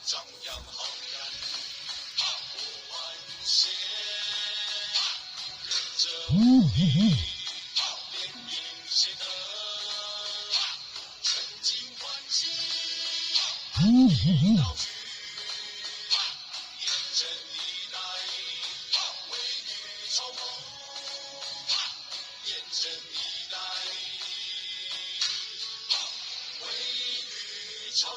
张扬浩然，不完血，忍者无敌，连名写得，沉浸欢喜，道具，严阵以待，未雨绸缪，严阵以待，未雨绸缪。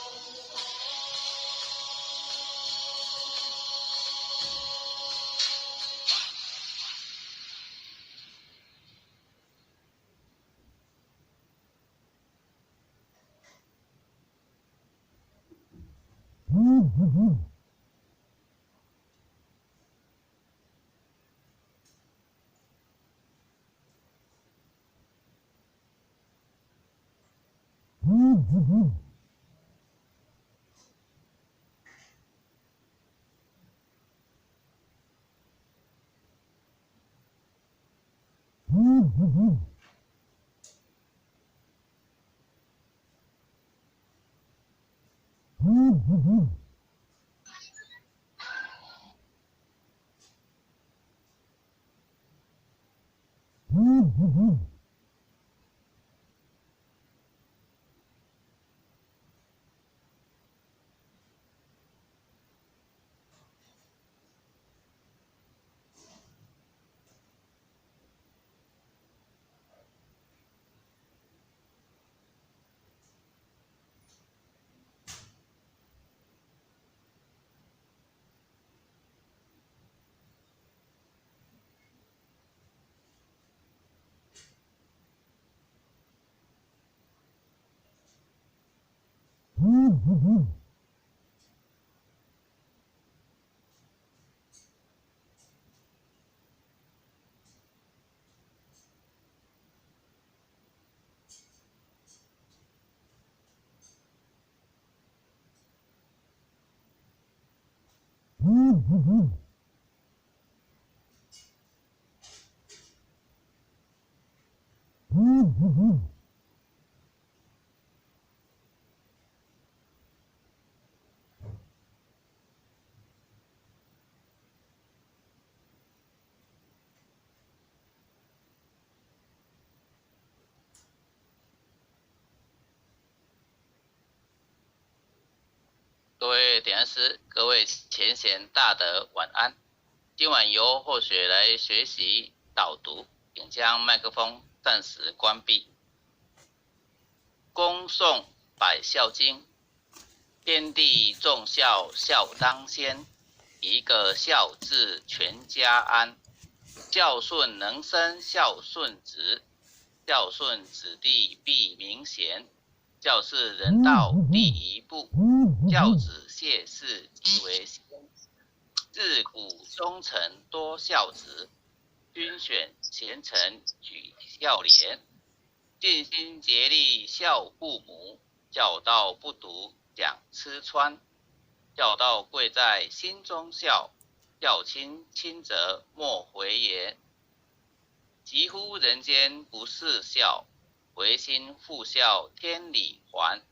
各位点燃师，各位前贤大德，晚安。今晚由后学来学习导读，请将麦克风暂时关闭。恭诵百孝经，天地众孝，孝当先。一个孝字，全家安。孝顺能生孝顺子，孝顺子弟必名贤。孝是人道第一步，教子谢氏即为先。自古忠臣多孝子，君选贤臣举孝廉。尽心竭力孝父母，教道不独讲吃穿。孝道贵在心中孝，孝亲亲则莫回言。疾乎人间不是孝，唯心复孝天理还。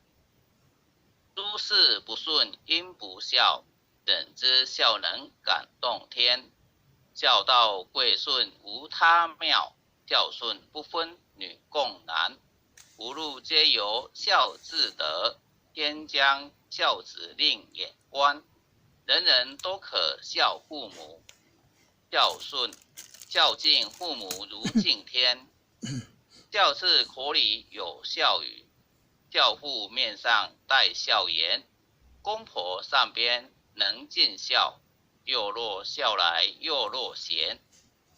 诸事不顺因不孝，怎知孝能感动天？孝道贵顺无他妙，孝顺不分女共男。无路皆由孝自得，天将孝子令眼观。人人都可孝父母，孝敬父母如敬天。孝字口里有孝语，孝父面上带孝颜。公婆上边能尽孝，幼若孝来幼若贤。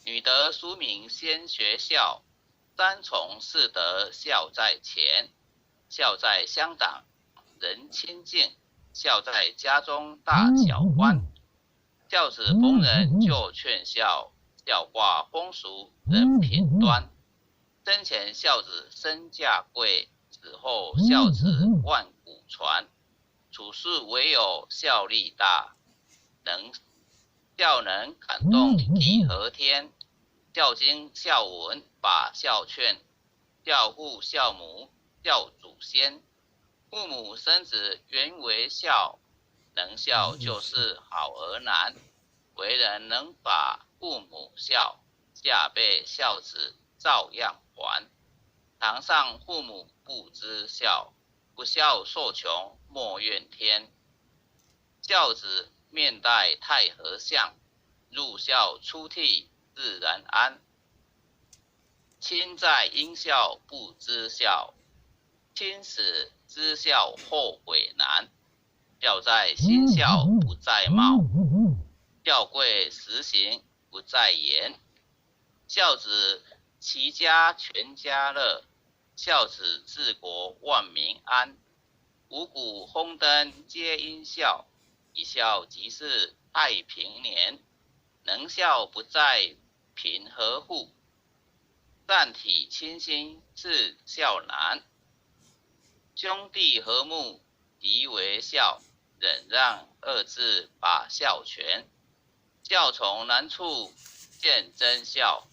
女德淑名先学孝，三从四德孝在前。孝在乡党人亲近，孝在家中大小官。孝子逢人就劝孝，孝化风俗人品端。生前孝子身价贵，死后孝子万古传。处事唯有孝力大，孝能感动地和天。孝经孝文把孝劝，孝父孝母孝祖先。父母生子原为孝，能孝就是好儿男。为人能把父母孝，下辈孝子照样还。堂上父母不知孝，不孝受穷莫怨天。孝子面带太和相，入孝出悌自然安。亲在应孝不知孝，亲死知孝后悔难。孝在心孝不在貌，孝贵实行不在言。孝子齐家全家乐，孝子治国万民安。五谷丰登皆因孝，一孝即是太平年。能孝不在贫和富，善体亲心是孝难。兄弟和睦即为孝，忍让二字把孝全。孝从难处见真孝，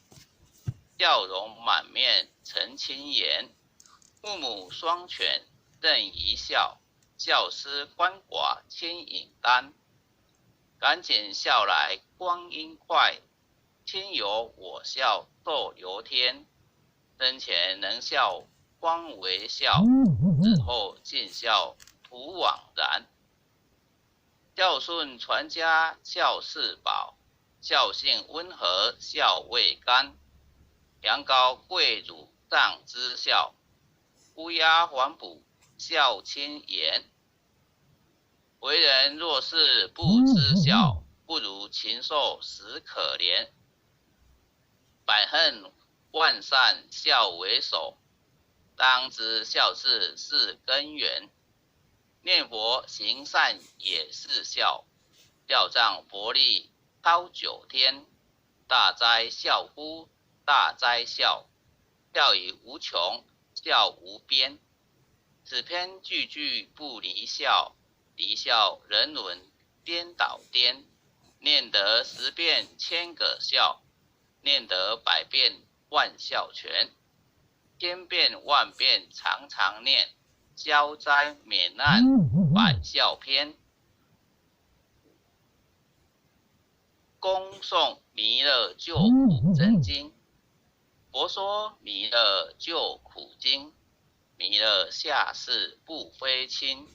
笑容满面成亲颜。父母双全任一孝，教师鳏寡牵引单。赶紧孝来光阴快，天由我孝寿由天。生前能孝方为孝，日后尽孝徒枉然。孝顺传家孝是宝，孝性温和孝未干。羊羔跪乳上知孝，乌鸦还哺孝亲言。为人若是不知孝，不如禽兽实可怜。百恨万善孝为首，当知孝字是根源。念佛行善也是孝，孝仗佛力超9天。大哉孝乎大哉孝，孝以无穷，孝无边。此篇句句不离孝，离孝人伦颠倒颠。念得10遍1000个孝，念得100遍万孝全。千遍万遍常常念，消灾免难百孝篇。恭诵弥勒救苦真经。佛说弥勒救苦经，弥勒下世不非亲。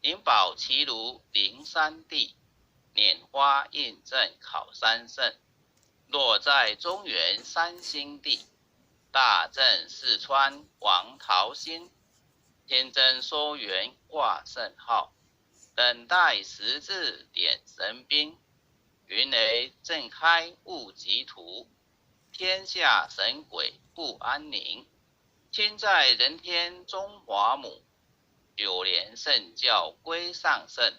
灵宝齐如灵山地，拈花印证考三圣。落在中原三星地，大正四川王桃心。天真收元挂圣号，等待时至点神兵。云雷震开雾极图，天下神鬼不安宁。亲在人天中华母，9年圣教归上圣。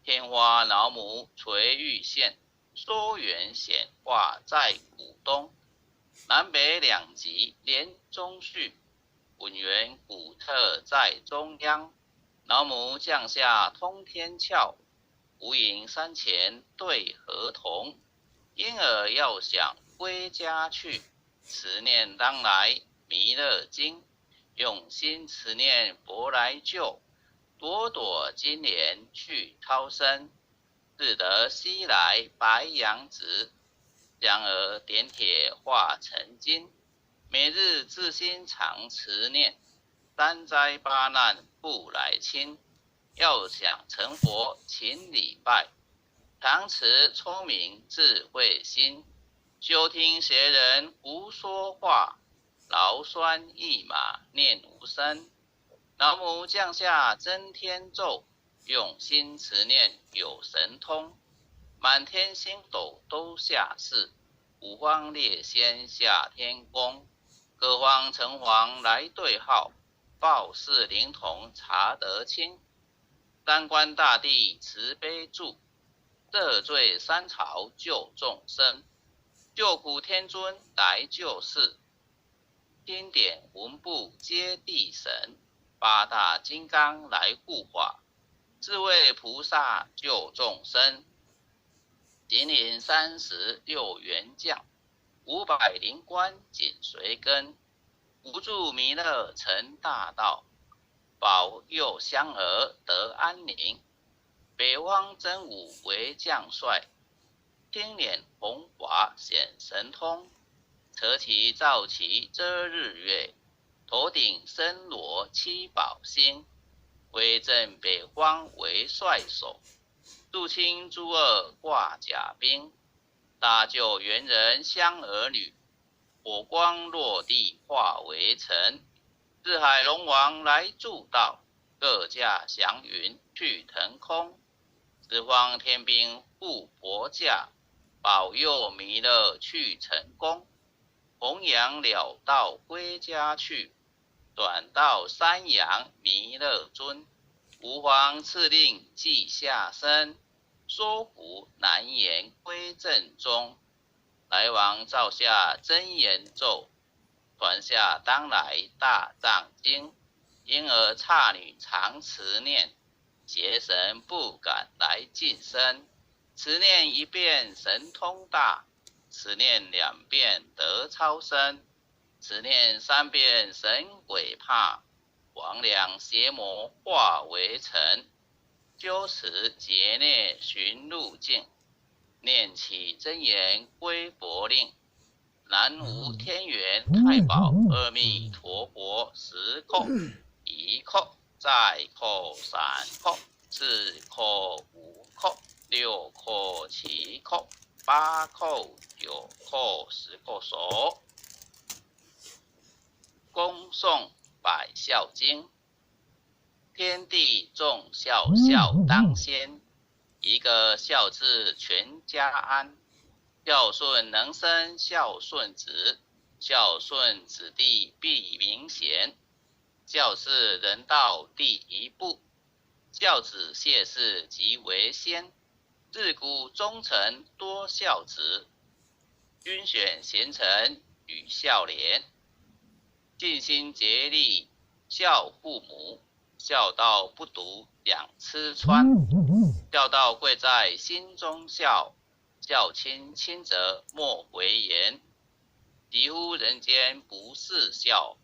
天花老母垂玉线，缩元显化在古东。南北两极连中续，本源古特在中央。老母降下通天窍，无垠山前对河童。婴儿要想归家去，持念当来弥勒经。用心持念佛来救，朵朵金莲去超生。自得西来白羊子，将儿点铁化成金。每日自心常持念，3灾8难不来侵。要想成佛勤礼拜，常持聪明智慧心。休听邪人胡说话，劳酸一马念无声。老母降下真天咒，用心持念有神通。满天星斗都下世，五方列仙下天宫。各方城隍来对号，报事灵童查得清。三官大帝慈悲助，赦罪三朝救众生。救苦天尊来救世，经典文部皆地神。8大金刚来护法，智慧菩萨救众生。金陵36员将，500灵官紧随跟。无助弥勒成大道，保佑香儿得安宁。北方真武为将帅，青脸红华显神通。扯旗照旗遮日月，头顶身罗七宝星。威震北方为帅首，入侵诸恶挂甲兵。搭救猿人香儿女，火光落地化为尘。四海龙王来助道，各驾祥云去腾空。四方天兵护佛驾，保佑弥勒去成功。弘扬了道归家去，转到山阳弥勒尊。吾皇赐令记下身，说服难言归正中。来往照下真言咒，传下当来大藏经。因而刹女常持念，邪神不敢来近身。持念一遍神通大，持念两遍得超生，持念三遍神鬼怕。魍魉邪魔化为尘，纠持劫孽寻路径。念起真言归佛令，南无天元太保阿弥陀佛十叩，一叩再叩三叩，四叩五叩，六叩七叩，八叩九叩十叩手。恭诵百孝经。天地众孝，孝当先。一个孝字全家安，孝顺能生孝顺子，孝顺子弟必名贤。孝是人道第一步，孝子谢氏即为先。自古忠臣多孝子，均选贤臣与孝廉。尽心竭力孝父母，孝道不独两痴穿。孝道贵在心中孝，孝亲亲则莫为言。敌乎人间不是孝，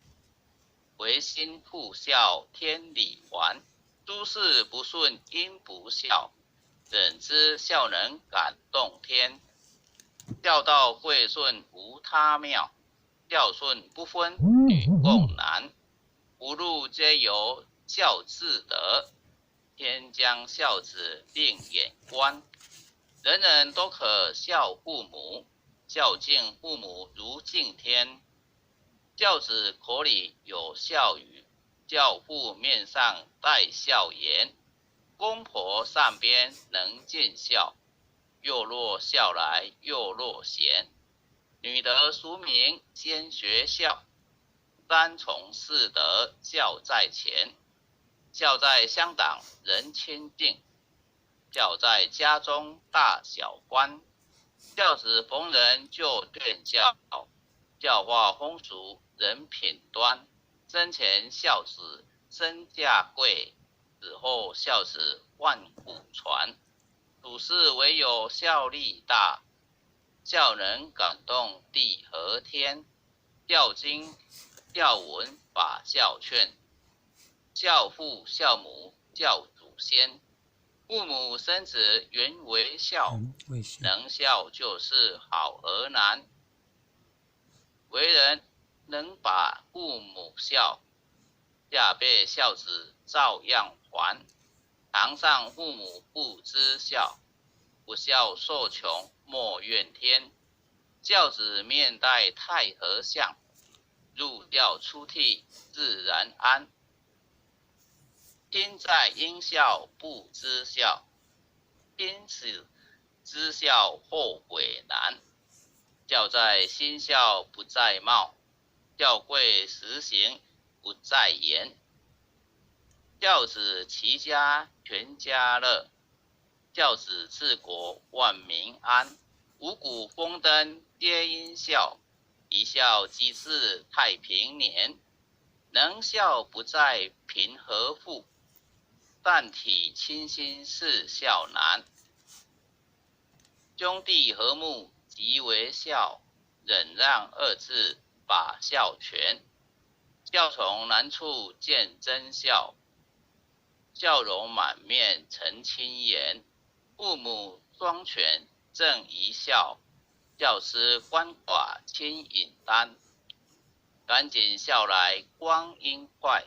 唯心复孝天理还。诸事不顺因不孝，怎知孝能感动天？孝道贵顺无他妙，孝顺不分与共难。无路皆由孝自得，天将孝子定眼观。人人都可孝父母，孝敬父母如敬天。教子口里有孝语，教父面上带孝颜。公婆上边能见孝，幼若孝来幼若贤。女德淑名先学孝，三从四德孝在前。孝在乡党人亲近，孝在家中大小欢。孝子逢人就劝孝，教化风俗人品端。生前孝子身价贵，死后孝子万古传。处事唯有孝力大，孝能感动地和天。孝经孝文法孝劝，孝父孝母教祖先。父母生子原为孝，能孝就是好儿男。为人能把父母孝，下辈孝子照样还。堂上父母不知孝，不孝受穷莫怨天。教子面带太和相，入教出涕自然安。亲在因孝不知孝，因此知孝后悔难。孝在心孝不在貌，孝贵实行不在言。孝子齐家全家乐，孝子治国万民安。五谷丰登皆因孝，一孝即是太平年。能孝不在贫和富，但体亲心是孝难。兄弟和睦即为孝，忍让二字把孝全。笑从难处见真笑，笑容满面成轻颜。父母双全正一笑，教师鳏寡轻引单。赶紧笑来光阴快，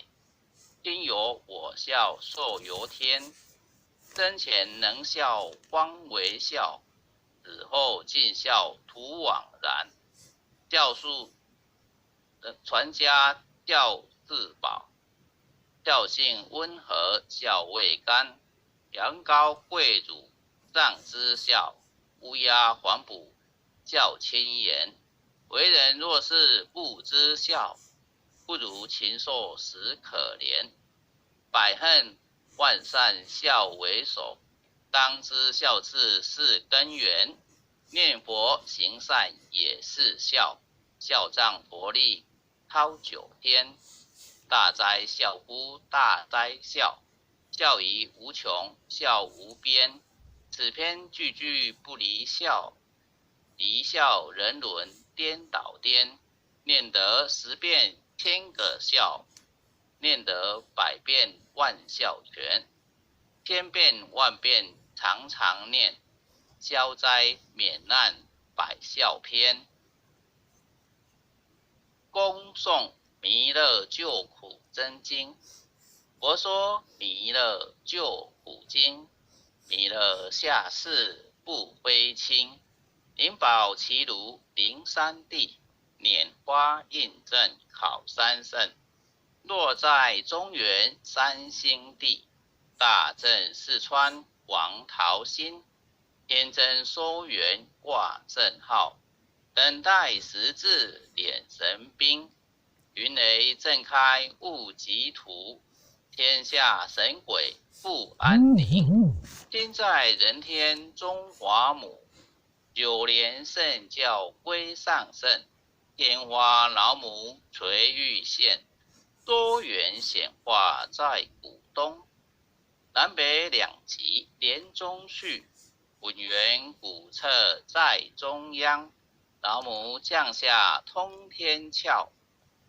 天由我笑寿由天。生前能笑方为笑，死后尽笑徒枉然。教书传家教自保，教性温和笑未干。羊羔贵乳上知孝，乌鸦黄哺教轻言。为人若是不知孝，不如禽兽实可怜。百恨万善孝为首，当知孝字是根源。念佛行善也是孝，孝仗佛力滔九天。大哉孝乎大哉孝，孝宜无穷，孝无边。此篇句句不离孝，离孝人伦颠倒颠。念得10遍1000个孝，念得100遍万孝全。千遍万遍常常念，消灾免难百孝篇。恭诵弥勒救苦真经。佛说弥勒救苦经，弥勒下世不灰轻。灵宝齐如灵山地，拈花印证考三圣。落在中原三星地，大正四川王桃心。天真收圆挂正号，等待时至点神兵。云雷震开雾极图，天下神鬼不安宁。今在人天中华母，九莲圣教归上圣。天花老母垂玉线，多元显化在古东。南北两极连中续，文源古册在中央。老母降下通天窍，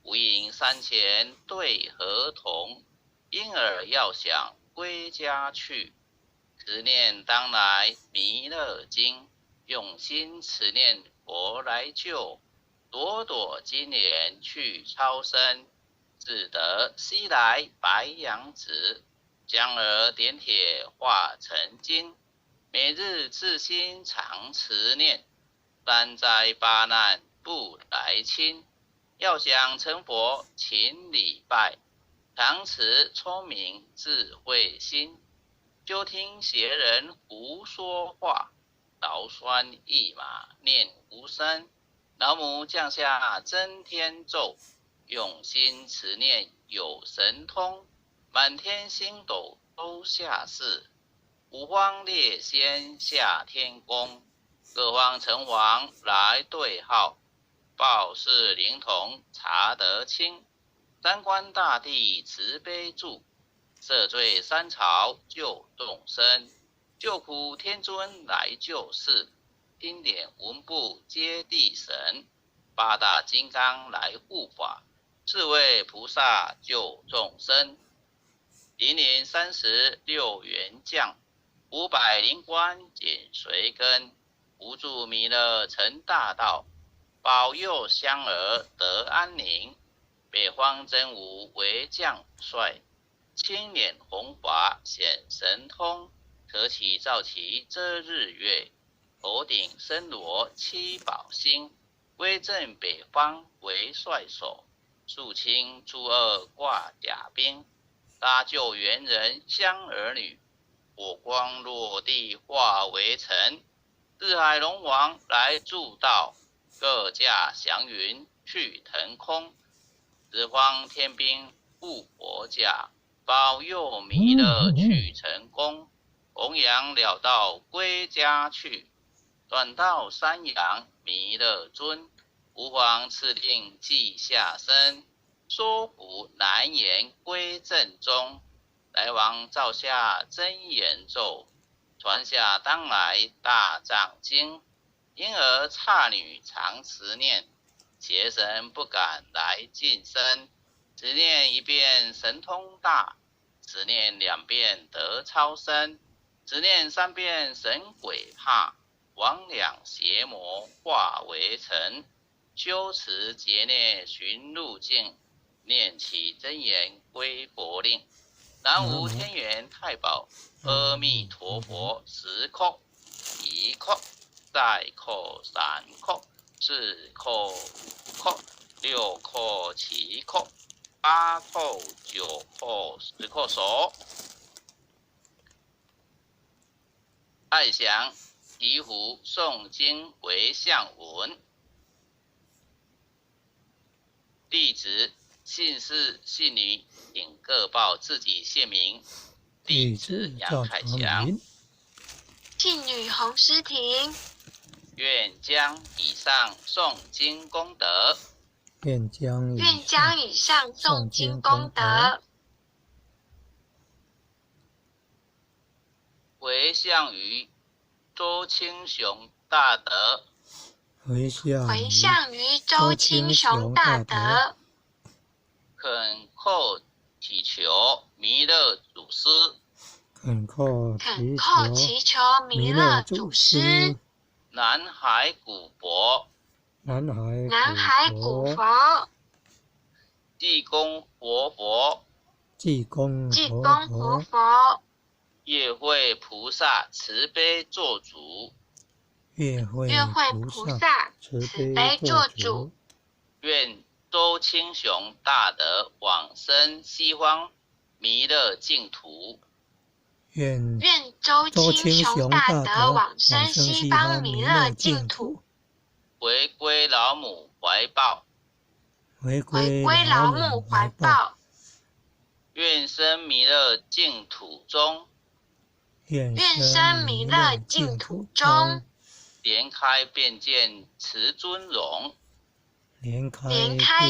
无影山前对河童。婴儿要想归家去，持念当来弥勒经。用心持念佛来救，朵朵金莲去超生。自得西来白羊子，将儿点铁化成金。每日自心常持念，三灾八难不来侵。要想成佛勤礼拜，常持聪明智慧心。就听邪人胡说话，劳酸一马念无声。老母降下真天咒，用心持念有神通。满天星斗都下世，五方列仙下天宫。各方城隍来对号，报事灵童查得清。三官大帝慈悲助，赦罪三朝救众生。救苦天尊来救世，经典文部接地神。八大金刚来护法，四位菩萨救众生。零零36元将，500灵官紧随跟。无助弥勒成大道，保佑香儿得安宁。北方真武为将帅，青脸红发显神通。可起照其遮日月，头顶身罗七宝星。威震北方为帅首，肃清诸恶挂甲兵。搭救猿人香儿女，火光落地化为尘。四海龙王来助道，各驾祥云去腾空。十方天兵护佛驾，保佑弥勒去成功。弘扬了道归家去，转到山阳弥勒尊。吾皇赐令记下身，说服难言归正中。来往照下真言咒，传下当来大藏经。因而刹女常持念，邪神不敢来近身。只念一遍神通大，只念2遍得超生，只念3遍神鬼怕，魍魉邪魔化为尘。修持劫孽寻路径，念起真言归佛令。南无天元太保阿弥陀佛，10叩，1叩，再叩3叩，4叩5叩，6叩7叩，8叩9叩10叩手。爱详醍醐诵经为相文。弟子姓氏姓女，请各报自己姓名。弟子杨凯翔，姓女洪诗婷，愿将以上诵经功德，愿将以上诵经功德，回向于周清雄大德，回向于周清雄大德，恳叩祈求弥勒祖师，恳叩祈求弥勒祖师，南海古佛，南海古佛，济公活佛，济公活佛，月会菩萨慈悲做主，月会菩萨慈悲做主，愿周清雄大德往生西方弥勒净土，愿周清雄大德往生西方弥勒净土，回归老母怀抱，愿生弥勒净土中，莲开便见慈尊容，莲开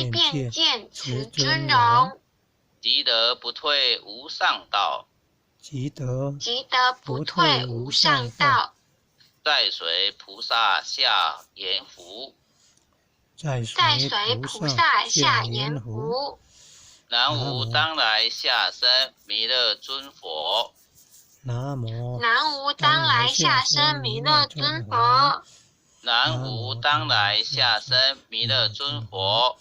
便见慈尊容，即得不退无上道，不退无上道，再随菩萨下阎浮，南无当来下生弥勒尊佛，南无当来下生弥勒尊佛，南无当来下生弥勒尊佛，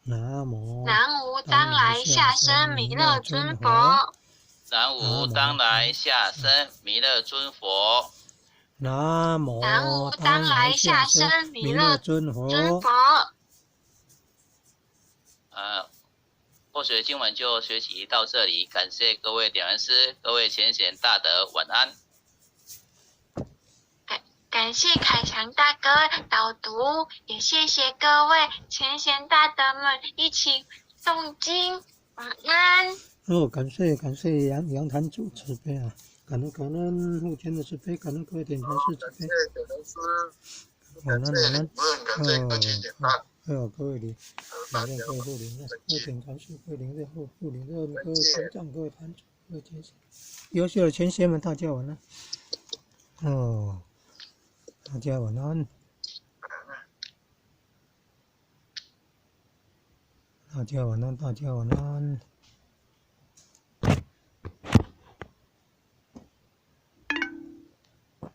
南无当来下生弥勒尊佛，南无当来下生弥勒尊佛，南无当来下生弥勒尊佛。或学经文就学习到这里，感谢各位点恩师，各位浅显大德晚安。感谢凯翔大哥导读，也谢谢各位浅显大德们一起诵经，晚安。感谢杨坛主慈悲啊，感恩护天的慈悲，感恩各位点传师慈悲。晚安。各位领任各位护领任，各位点传师，各位领任护领任，各位团长，各位团主，各位前贤，优秀的前贤们，大家晚安。大家晚安。大家晚安。